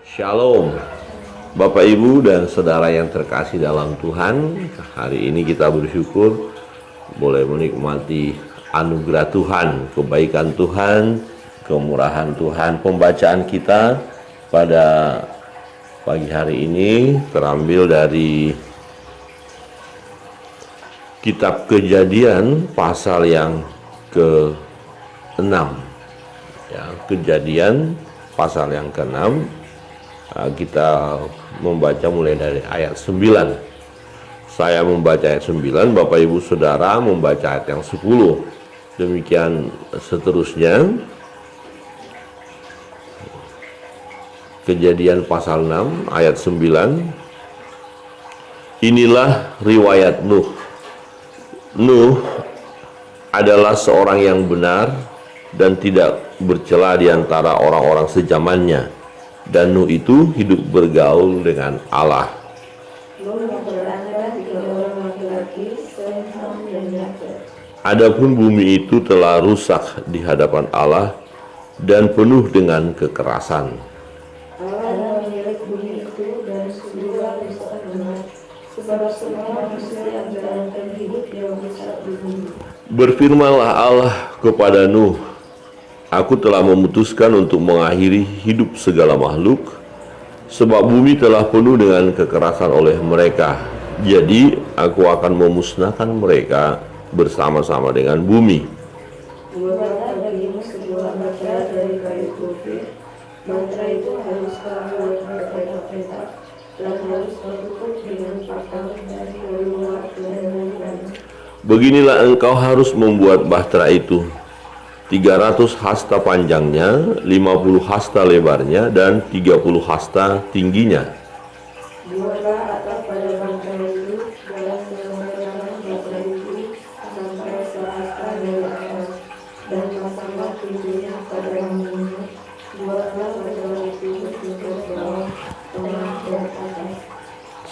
Shalom, Bapak Ibu dan Saudara yang terkasih dalam Tuhan. Hari ini kita bersyukur boleh menikmati anugerah Tuhan, kebaikan Tuhan, kemurahan Tuhan. Pembacaan kita pada pagi hari ini terambil dari Kitab Kejadian pasal yang ke-6. Ya, Kejadian pasal yang ke-6. Kita membaca mulai dari ayat 9. Saya membaca ayat 9, Bapak Ibu Saudara membaca ayat yang 10. Demikian seterusnya. Kejadian pasal 6 ayat 9. Inilah riwayat Nuh. Nuh adalah seorang yang benar dan tidak bercela di antara orang-orang sezamannya. Dan Nuh itu hidup bergaul dengan Allah. Adapun bumi itu telah rusak di hadapan Allah dan penuh dengan kekerasan. Allah memilik bumi itu dan sudah rusak benar, sebab semua manusia yang menjalankan hidup yang rusak di bumi. Berfirmanlah Allah kepada Nuh, Aku telah memutuskan untuk mengakhiri hidup segala makhluk, sebab bumi telah penuh dengan kekerasan oleh mereka. Jadi aku akan memusnahkan mereka bersama-sama dengan bumi. Buatlah bagimu sebuah batra dari kayu putih. Batra itu harus kamu buat berpetak-petak dan harus tertutup dengan pakan dari luar dan dalam. Beginilah engkau harus membuat bahtera itu. 300 hasta panjangnya, 50 hasta lebarnya, dan 30 hasta tingginya. Buatlah atap pada batra itu dalam lembaran batra itu sampai sehasta dari atas, dan pasanglah pintunya pada rambutnya. Buatlah batra itu bertutup bawah, tengah, dan atas.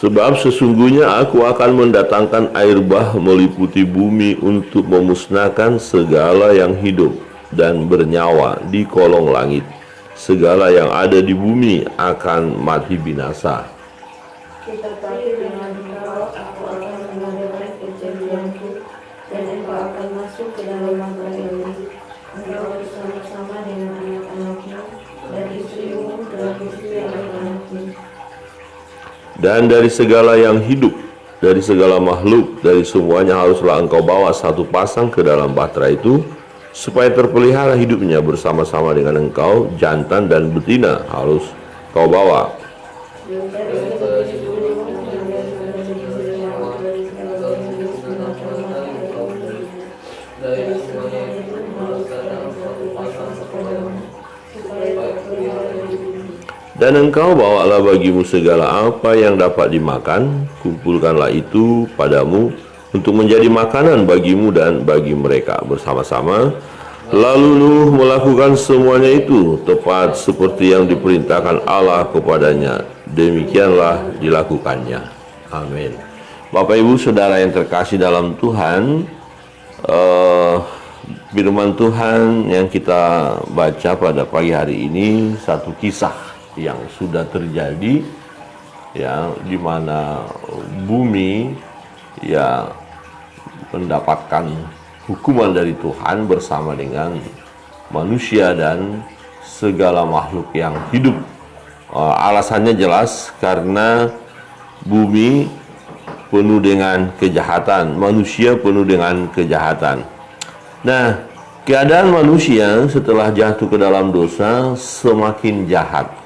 Sebab sesungguhnya aku akan mendatangkan air bah meliputi bumi untuk memusnahkan segala yang hidup dan bernyawa di kolong langit. Segala yang ada di bumi akan mati binasa. Tetapi dengan engkau aku akan mengadakan perjanjianku, dan engkau akan masuk ke dalam batra ini. Engkau bersama-sama dengan anak-anakmu, dan istrimu dan istri anak-anakmu. Dan dari segala yang hidup, dari segala makhluk, dari semuanya haruslah engkau bawa satu pasang ke dalam bahtera itu, supaya terpelihara hidupnya bersama-sama dengan engkau. Jantan dan betina harus kau bawa. Dan engkau bawalah bagimu segala apa yang dapat dimakan, kumpulkanlah itu padamu untuk menjadi makanan bagimu dan bagi mereka bersama-sama. Lalu Nuh melakukan semuanya itu tepat seperti yang diperintahkan Allah kepadanya. Demikianlah dilakukannya. Amin. Bapak Ibu Saudara yang terkasih dalam Tuhan, firman Tuhan yang kita baca pada pagi hari ini satu kisah yang sudah terjadi, ya, di mana bumi ya mendapatkan hukuman dari Tuhan bersama dengan manusia dan segala makhluk yang hidup. Alasannya jelas, karena bumi penuh dengan kejahatan, manusia penuh dengan kejahatan. Nah, keadaan manusia setelah jatuh ke dalam dosa semakin jahat.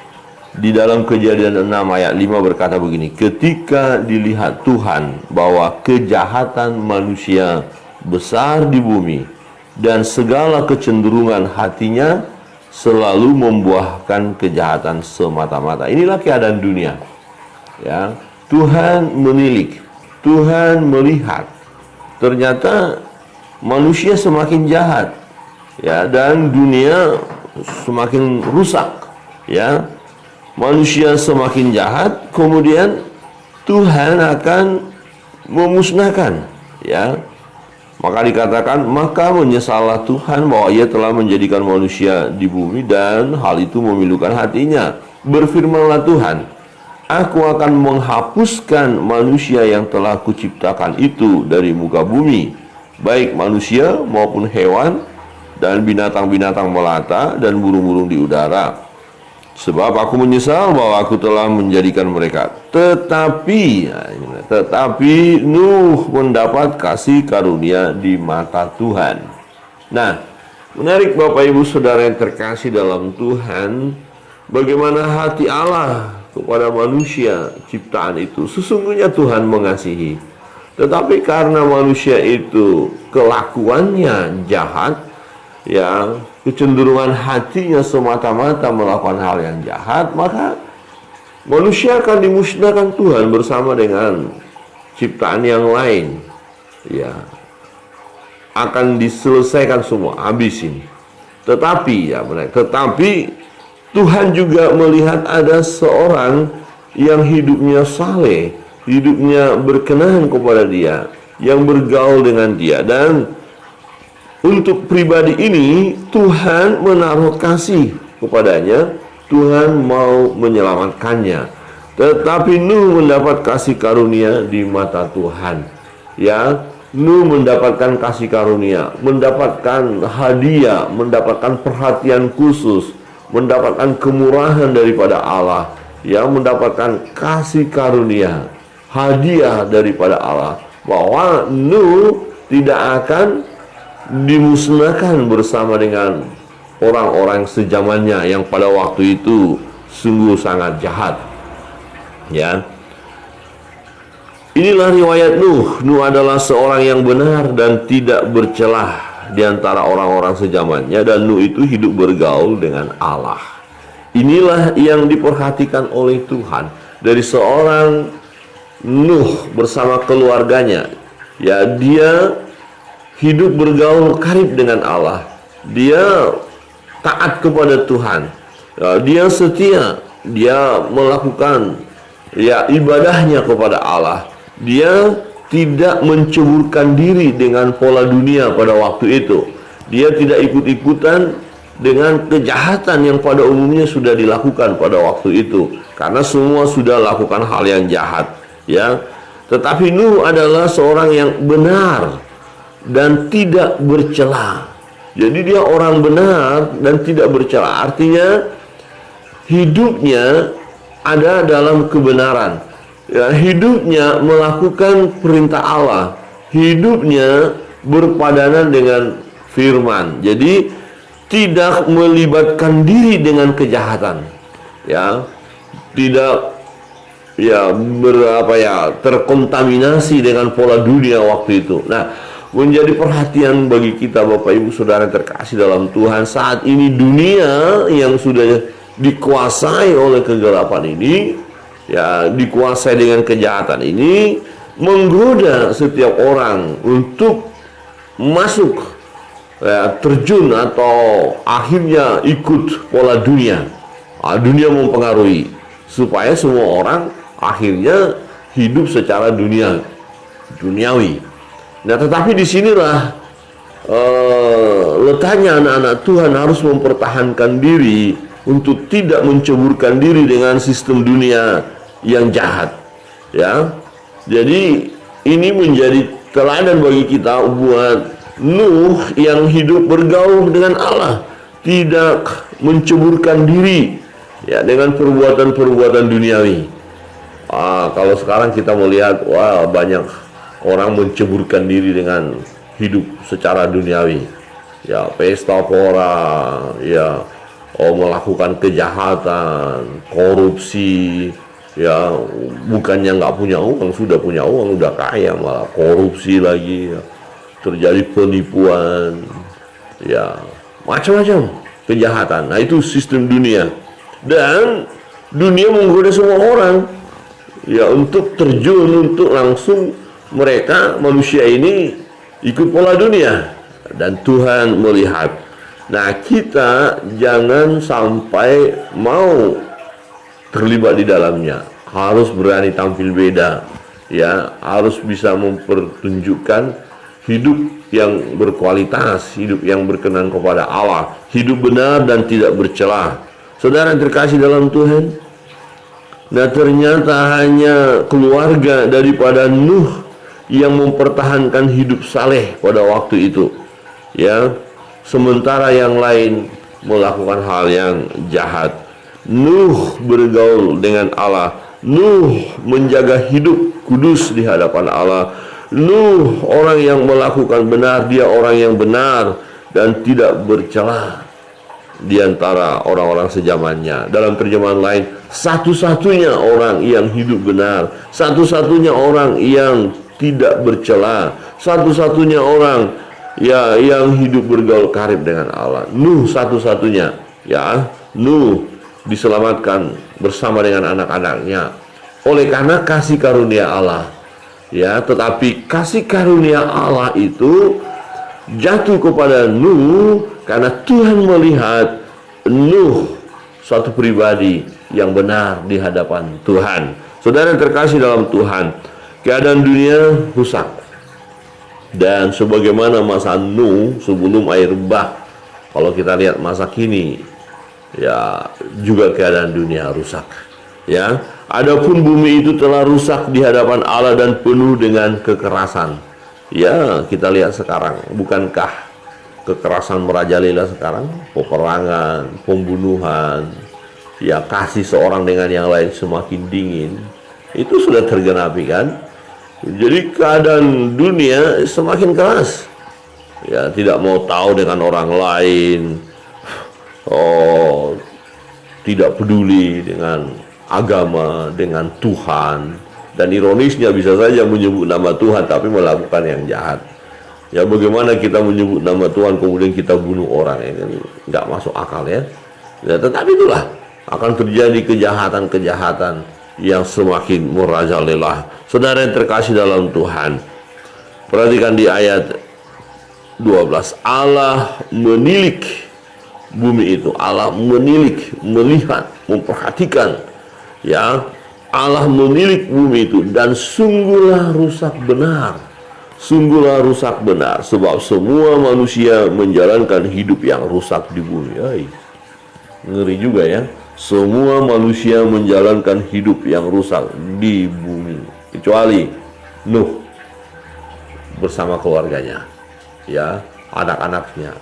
Di dalam Kejadian 6 ayat 5 berkata begini, ketika dilihat Tuhan bahwa kejahatan manusia besar di bumi dan segala kecenderungan hatinya selalu membuahkan kejahatan semata-mata. Inilah keadaan dunia. Ya, Tuhan menilik, Tuhan melihat. Ternyata manusia semakin jahat, ya, dan dunia semakin rusak, ya. Manusia semakin jahat, kemudian Tuhan akan memusnahkan, ya. Maka dikatakan, maka menyesallah Tuhan bahwa ia telah menjadikan manusia di bumi dan hal itu memilukan hatinya. Berfirmanlah Tuhan, Aku akan menghapuskan manusia yang telah kuciptakan itu dari muka bumi, baik manusia maupun hewan, dan binatang-binatang melata, dan burung-burung di udara. Sebab aku menyesal bahwa aku telah menjadikan mereka. Tetapi Nuh mendapat kasih karunia di mata Tuhan. Nah, menarik Bapak Ibu Saudara yang terkasih dalam Tuhan, bagaimana hati Allah kepada manusia ciptaan itu. Sesungguhnya Tuhan mengasihi, tetapi karena manusia itu kelakuannya jahat, ya, kecenderungan hatinya semata-mata melakukan hal yang jahat, maka manusia akan dimusnahkan Tuhan bersama dengan ciptaan yang lain, ya, akan diselesaikan semua, habis ini. Tetapi Tuhan juga melihat ada seorang yang hidupnya saleh, hidupnya berkenan kepada Dia, yang bergaul dengan Dia, dan untuk pribadi ini Tuhan menaruh kasih kepadanya. Tuhan mau menyelamatkannya. Tetapi Nuh mendapat kasih karunia di mata Tuhan. Ya, Nuh mendapatkan kasih karunia, mendapatkan hadiah, mendapatkan perhatian khusus, mendapatkan kemurahan daripada Allah, ya, mendapatkan kasih karunia, hadiah daripada Allah, bahwa Nuh tidak akan dimusnahkan bersama dengan orang-orang sejamannya yang pada waktu itu sungguh sangat jahat. Ya, inilah riwayat Nuh. Nuh adalah seorang yang benar dan tidak bercelah di antara orang-orang sejamannya, dan Nuh itu hidup bergaul dengan Allah. Inilah yang diperhatikan oleh Tuhan dari seorang Nuh bersama keluarganya. Ya, dia hidup bergaul karib dengan Allah. Dia taat kepada Tuhan. Ya, dia setia. Dia melakukan, ya, ibadahnya kepada Allah. Dia tidak menceburkan diri dengan pola dunia pada waktu itu. Dia tidak ikut-ikutan dengan kejahatan yang pada umumnya sudah dilakukan pada waktu itu, karena semua sudah lakukan hal yang jahat, ya. Tetapi Nuh adalah seorang yang benar dan tidak bercela. Jadi dia orang benar dan tidak bercela. Artinya hidupnya ada dalam kebenaran. Ya, hidupnya melakukan perintah Allah. Hidupnya berpadanan dengan firman. Jadi tidak melibatkan diri dengan kejahatan. Ya, tidak, ya, terkontaminasi dengan pola dunia waktu itu. Nah, menjadi perhatian bagi kita Bapak Ibu Saudara terkasih dalam Tuhan, saat ini dunia yang sudah dikuasai oleh kegelapan ini, ya, dikuasai dengan kejahatan ini, menggoda setiap orang untuk masuk, ya, terjun atau akhirnya ikut pola dunia. Dunia mempengaruhi supaya semua orang akhirnya hidup secara duniawi. Nah, tetapi disinilah letaknya anak-anak Tuhan harus mempertahankan diri untuk tidak menceburkan diri dengan sistem dunia yang jahat. Ya, jadi ini menjadi teladan bagi kita buat Nuh yang hidup bergaul dengan Allah, tidak menceburkan diri, ya, dengan perbuatan-perbuatan duniawi. Kalau sekarang kita melihat, wah, banyak orang menceburkan diri dengan hidup secara duniawi, ya, pesta pora, ya, melakukan kejahatan, korupsi, ya, bukannya nggak punya uang, sudah punya uang, udah kaya, malah korupsi lagi, ya. Terjadi penipuan, ya, macam-macam kejahatan. Nah, itu sistem dunia, dan dunia menggoda semua orang, ya, untuk terjun, untuk langsung mereka manusia ini ikut pola dunia, dan Tuhan melihat. Nah, kita jangan sampai mau terlibat di dalamnya. Harus berani tampil beda, ya, harus bisa mempertunjukkan hidup yang berkualitas, hidup yang berkenan kepada Allah, hidup benar dan tidak bercelah. Saudara yang terkasih dalam Tuhan, nah ternyata hanya keluarga daripada Nuh yang mempertahankan hidup saleh pada waktu itu, ya. Sementara yang lain melakukan hal yang jahat. Nuh bergaul dengan Allah. Nuh menjaga hidup kudus di hadapan Allah. Nuh orang yang melakukan benar, dia orang yang benar dan tidak bercela di antara orang-orang sezamannya. Dalam terjemahan lain, satu-satunya orang yang hidup benar, satu-satunya orang yang tidak bercela, satu-satunya orang yang hidup bergaul karib dengan Allah. Nuh satu-satunya, ya. Nuh diselamatkan bersama dengan anak-anaknya oleh karena kasih karunia Allah. Ya, tetapi kasih karunia Allah itu jatuh kepada Nuh karena Tuhan melihat Nuh suatu pribadi yang benar di hadapan Tuhan. Saudara yang terkasih dalam Tuhan, keadaan dunia rusak. Dan sebagaimana masa Nuh sebelum air bah, kalau kita lihat masa kini, ya juga keadaan dunia rusak. Ya, adapun bumi itu telah rusak di hadapan Allah dan penuh dengan kekerasan. Ya, kita lihat sekarang, bukankah kekerasan merajalela sekarang? Peperangan, pembunuhan, ya kasih seorang dengan yang lain semakin dingin. Itu sudah tergenapi kan? Jadi keadaan dunia semakin keras. Ya, tidak mau tahu dengan orang lain. Tidak peduli dengan agama, dengan Tuhan, dan ironisnya bisa saja menyebut nama Tuhan tapi melakukan yang jahat. Ya, bagaimana kita menyebut nama Tuhan kemudian kita bunuh orang, ya kan? Nggak masuk akal, ya. Ya, tetapi itulah akan terjadi kejahatan-kejahatan yang semakin merajalela. Saudara yang terkasih dalam Tuhan, perhatikan di ayat 12, Allah menilik bumi itu. Allah menilik, melihat, memperhatikan, ya. Allah menilik bumi itu dan sungguhlah rusak benar. Sungguhlah rusak benar sebab semua manusia menjalankan hidup yang rusak di bumi. Ngeri juga, ya. Semua manusia menjalankan hidup yang rusak di bumi kecuali Nuh bersama keluarganya, ya, anak-anaknya,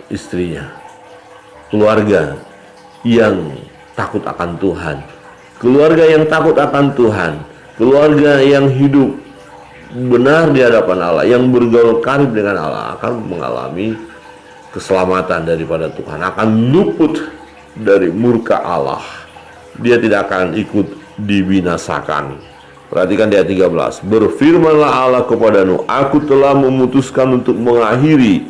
istrinya, keluarga yang takut akan Tuhan, keluarga yang takut akan Tuhan, keluarga yang hidup benar di hadapan Allah, yang bergaul karib dengan Allah akan mengalami keselamatan daripada Tuhan, akan luput dari murka Allah. Dia tidak akan ikut dibinasakan. Perhatikan di ayat 13. Berfirmanlah Allah kepada Nuh, aku telah memutuskan untuk mengakhiri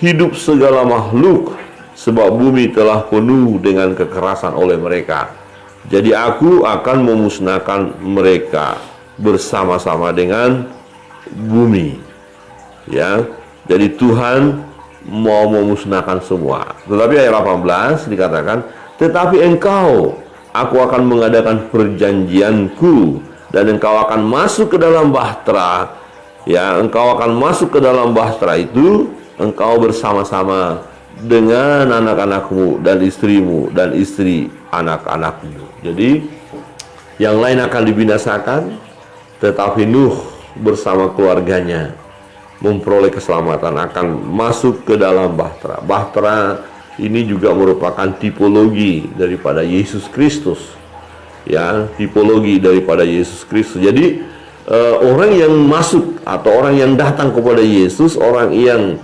hidup segala makhluk sebab bumi telah penuh dengan kekerasan oleh mereka. Jadi aku akan memusnahkan mereka bersama-sama dengan bumi. Ya. Jadi Tuhan mau memusnahkan semua. Tetapi ayat 18 dikatakan, tetapi engkau, aku akan mengadakan perjanjianku dan engkau akan masuk ke dalam bahtera. Ya, engkau akan masuk ke dalam bahtera itu, engkau bersama-sama dengan anak-anakmu dan istrimu dan istri anak-anakmu. Jadi yang lain akan dibinasakan, tetapi Nuh bersama keluarganya memperoleh keselamatan, akan masuk ke dalam bahtera. Bahtera ini juga merupakan tipologi daripada Yesus Kristus, ya, tipologi daripada Yesus Kristus. Jadi orang yang masuk atau orang yang datang kepada Yesus, orang yang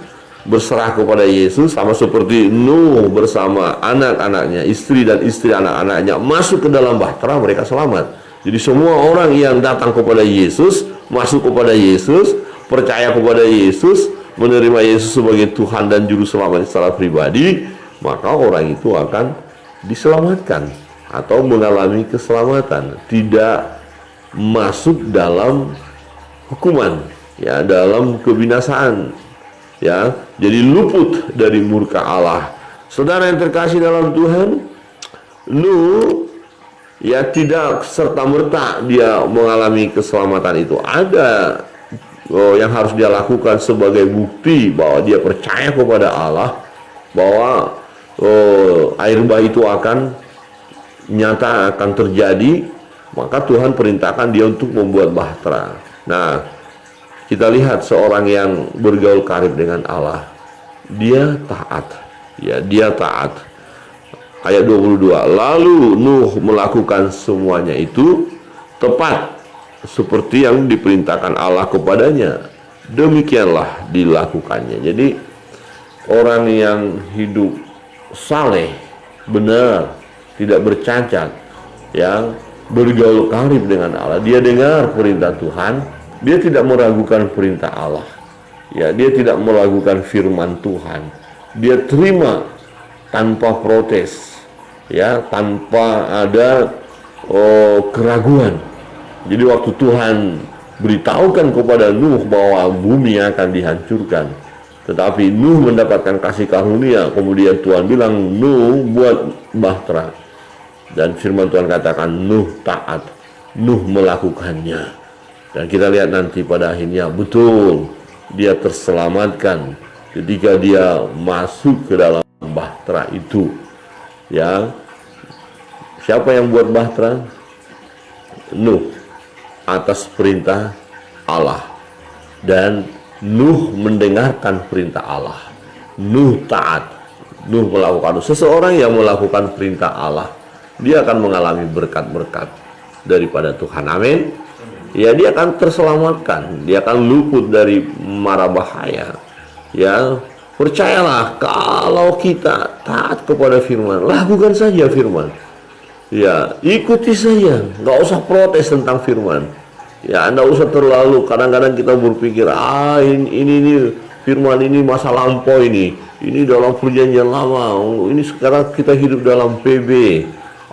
berserah kepada Yesus, sama seperti Nuh bersama anak-anaknya, istri dan istri anak-anaknya masuk ke dalam bahtera, mereka selamat. Jadi semua orang yang datang kepada Yesus, masuk kepada Yesus, percaya kepada Yesus, menerima Yesus sebagai Tuhan dan Juru Selamat secara pribadi, maka orang itu akan diselamatkan atau mengalami keselamatan, tidak masuk dalam hukuman, ya, dalam kebinasaan, ya. Jadi luput dari murka Allah. Saudara yang terkasih dalam Tuhan, Nuh, ya, tidak serta-merta dia mengalami keselamatan itu. Ada yang harus dia lakukan sebagai bukti bahwa dia percaya kepada Allah, bahwa air bah itu akan nyata, akan terjadi, maka Tuhan perintahkan dia untuk membuat bahtera. Nah, kita lihat seorang yang bergaul karib dengan Allah, dia taat, ya, dia taat. Ayat 22, lalu Nuh melakukan semuanya itu tepat seperti yang diperintahkan Allah kepadanya, demikianlah dilakukannya. Jadi orang yang hidup saleh, benar, tidak bercacat, yang bergaul karib dengan Allah, dia dengar perintah Tuhan, dia tidak meragukan perintah Allah, ya, dia tidak meragukan firman Tuhan, dia terima tanpa protes, ya, tanpa ada keraguan. Jadi waktu Tuhan beritahukan kepada Nuh bahwa bumi akan dihancurkan, tetapi Nuh mendapatkan kasih karunia, kemudian Tuhan bilang, Nuh buat bahtera, dan firman Tuhan katakan Nuh taat, Nuh melakukannya, dan kita lihat nanti pada akhirnya betul dia terselamatkan ketika dia masuk ke dalam bahtera itu, ya. Siapa yang buat bahtera? Nuh, atas perintah Allah, dan Nuh mendengarkan perintah Allah. Nuh taat, Nuh melakukan. Seseorang yang melakukan perintah Allah, dia akan mengalami berkat-berkat daripada Tuhan. Amin. Ya, dia akan terselamatkan, dia akan luput dari mara bahaya. Ya, percayalah, kalau kita taat kepada firman, lakukan saja firman. Ya, ikuti saja, nggak usah protes tentang firman. Ya, Anda usah terlalu, kadang-kadang kita berpikir, ini firman ini masa lampau, ini dalam perjanjian lama, ini sekarang kita hidup dalam PB.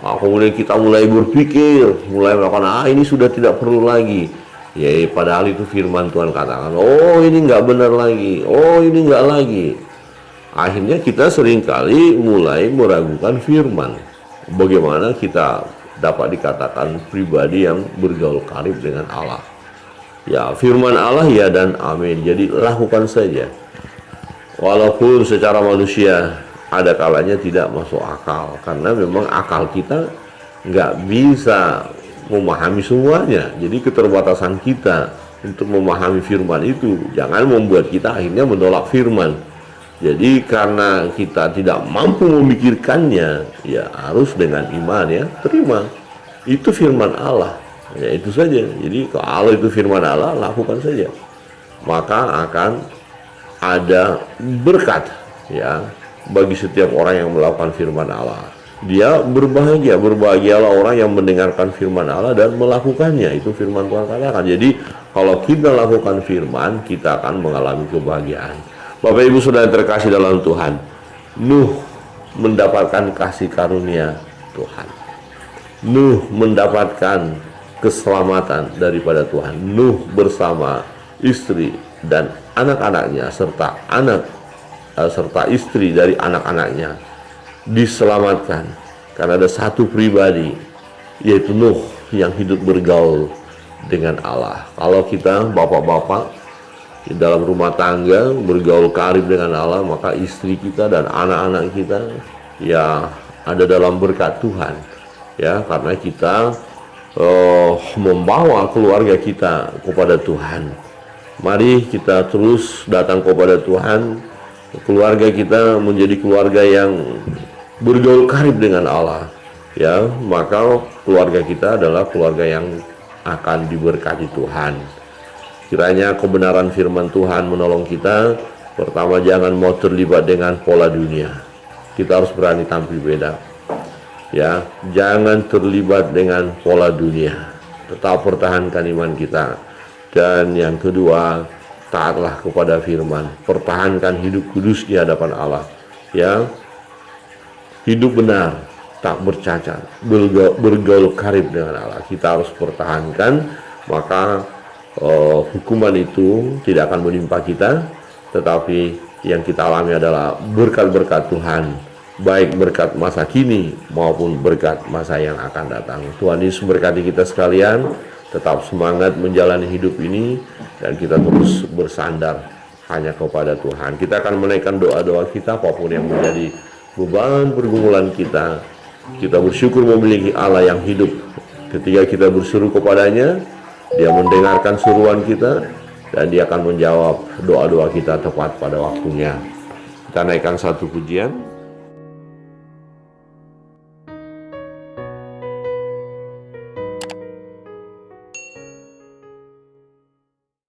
Kemudian kita mulai berpikir, mulai melakukan, ini sudah tidak perlu lagi. Ya, padahal itu firman Tuhan katakan, oh ini nggak benar lagi, oh ini nggak lagi. Akhirnya kita seringkali mulai meragukan firman. Bagaimana kita dapat dikatakan pribadi yang bergaul karib dengan Allah? Ya, firman Allah ya dan amin. Jadi lakukan saja. Walaupun secara manusia ada kalanya tidak masuk akal, karena memang akal kita nggak bisa memahami semuanya. Jadi keterbatasan kita untuk memahami firman itu jangan membuat kita akhirnya menolak firman. Jadi karena kita tidak mampu memikirkannya, ya harus dengan iman, ya, terima. Itu firman Allah, ya itu saja. Jadi kalau itu firman Allah, lakukan saja. Maka akan ada berkat, ya, bagi setiap orang yang melakukan firman Allah. Dia berbahagia, berbahagialah orang yang mendengarkan firman Allah dan melakukannya. Itu firman Tuhan katakan. Jadi kalau kita lakukan firman, kita akan mengalami kebahagiaan. Bapak Ibu Saudara yang terkasih dalam Tuhan, Nuh mendapatkan kasih karunia Tuhan. Nuh mendapatkan keselamatan daripada Tuhan. Nuh bersama istri dan anak-anaknya serta istri dari anak-anaknya diselamatkan karena ada satu pribadi, yaitu Nuh yang hidup bergaul dengan Allah. Kalau kita bapak-bapak di dalam rumah tangga bergaul karib dengan Allah, maka istri kita dan anak-anak kita ya ada dalam berkat Tuhan, ya, karena kita membawa keluarga kita kepada Tuhan. Mari kita terus datang kepada Tuhan. Keluarga kita menjadi keluarga yang bergaul karib dengan Allah, ya, maka keluarga kita adalah keluarga yang akan diberkati Tuhan. Kiranya kebenaran firman Tuhan menolong kita. Pertama, jangan mau terlibat dengan pola dunia. Kita harus berani tampil beda. Ya, jangan terlibat dengan pola dunia. Tetap pertahankan iman kita. Dan yang kedua, taatlah kepada firman. Pertahankan hidup kudus di hadapan Allah. Ya, hidup benar, tak bercacat, bergaul karib dengan Allah. Kita harus pertahankan, maka hukuman itu tidak akan menimpa kita, tetapi yang kita alami adalah berkat-berkat Tuhan, baik berkat masa kini maupun berkat masa yang akan datang. Tuhan Yesus memberkati kita sekalian. Tetap semangat menjalani hidup ini, dan kita terus bersandar hanya kepada Tuhan. Kita akan menaikkan doa-doa kita, apapun yang menjadi beban pergumulan kita. Kita bersyukur memiliki Allah yang hidup. Ketika kita berseru kepadanya, Dia mendengarkan seruan kita dan Dia akan menjawab doa-doa kita tepat pada waktunya. Kita naikkan satu pujian.